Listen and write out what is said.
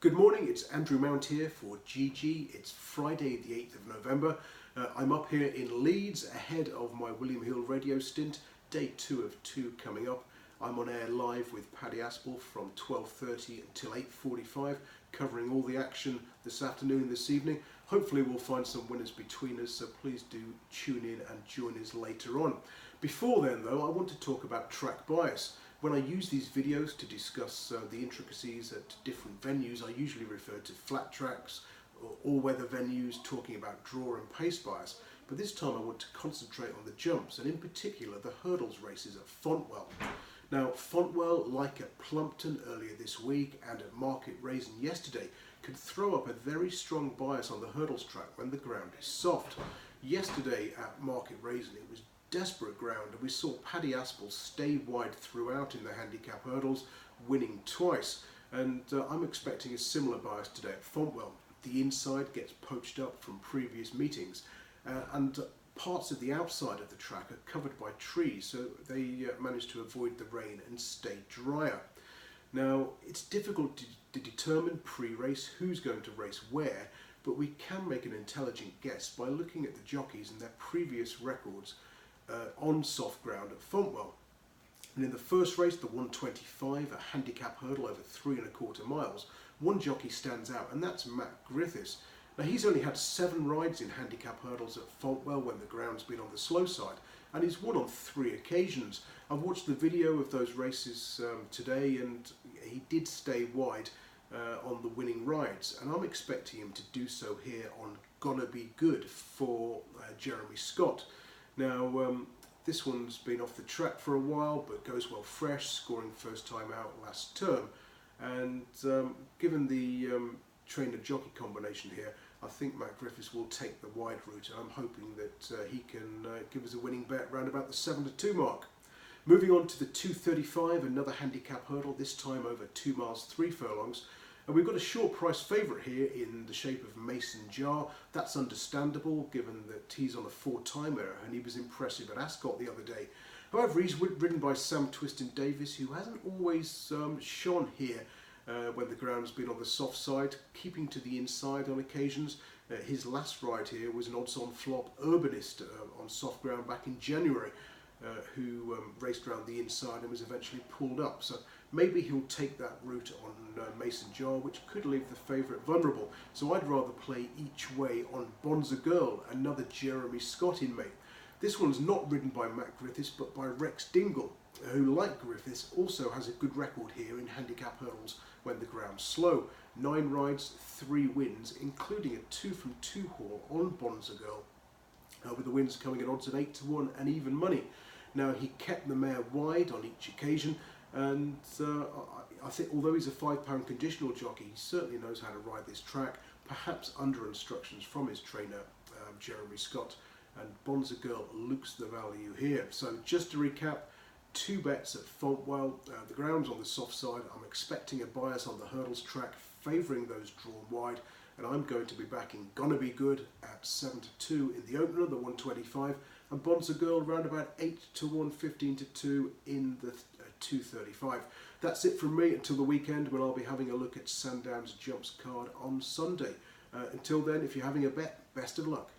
Good morning, it's Andrew Mount here for GG. It's Friday the 8th of November. I'm up here in Leeds ahead of my William Hill radio stint, day 2 of 2 coming up. I'm on air live with Paddy Aspel from 12:30 until 8:45, covering all the action this afternoon and this evening. Hopefully we'll find some winners between us, so please do tune in and join us later on. Before then though, I want to talk about track bias. When I use these videos to discuss the intricacies at different venues, I usually refer to flat tracks or all-weather venues, talking about draw and pace bias. But this time I want to concentrate on the jumps, and in particular the hurdles races at Fontwell. Now, Fontwell, like at Plumpton earlier this week and at Market Rasen yesterday, can throw up a very strong bias on the hurdles track when the ground is soft. Yesterday at Market Rasen it was desperate ground, and we saw Paddy Aspel stay wide throughout in the handicap hurdles, winning twice. And I'm expecting a similar bias today at Fontwell. The inside gets poached up from previous meetings, and parts of the outside of the track are covered by trees, so they managed to avoid the rain and stay drier. Now, it's difficult to determine pre-race who's going to race where, but we can make an intelligent guess by looking at the jockeys and their previous records on soft ground at Fontwell. And in the first race, the 125, a handicap hurdle over 3¼ miles, one jockey stands out, and that's Matt Griffiths. Now, he's only had 7 rides in handicap hurdles at Fontwell when the ground's been on the slow side, and he's won on 3 occasions. I've watched the video of those races today, and he did stay wide on the winning rides, and I'm expecting him to do so here on Gonna Be Good for Jeremy Scott. Now, this one's been off the track for a while, but goes well fresh, scoring first time out last term. And given the trainer-jockey combination here, I think Matt Griffiths will take the wide route. I'm hoping that he can give us a winning bet round about the 7-2 mark. Moving on to the 235, another handicap hurdle, this time over 2 miles 3 furlongs. And we've got a short price favourite here in the shape of Mason Jar. That's understandable given that he's on a 4-timer and he was impressive at Ascot the other day. However, he's ridden by Sam Twiston-Davies, who hasn't always shone here when the ground's been on the soft side, keeping to the inside on occasions. His last ride here was an odds-on flop Urbanist on soft ground back in January, who raced around the inside and was eventually pulled up. So maybe he'll take that route on Mason Jar, which could leave the favourite vulnerable. So I'd rather play each way on Bonza Girl, another Jeremy Scott inmate. This one's not ridden by Matt Griffiths, but by Rex Dingle, who, like Griffiths, also has a good record here in handicap hurdles when the ground's slow. 9 rides, 3 wins, including a 2 from 2 haul on Bonza Girl, with the wins coming at odds of 8-1 and even money. Now, he kept the mare wide on each occasion, and I think although he's a £5 conditional jockey, he certainly knows how to ride this track, perhaps under instructions from his trainer, Jeremy Scott, and Bonza Girl looks the value here. So just to recap, 2 bets at Fontwell. The ground's on the soft side. I'm expecting a bias on the hurdles track, favouring those drawn wide, and I'm going to be backing Gonna Be Good at 7-2 in the opener, the 125, and Bonza Girl round about 8-1, 15-2 in the 235. That's it from me until the weekend, when I'll be having a look at Sandown's Jumps card on Sunday. Until then, if you're having a bet, best of luck.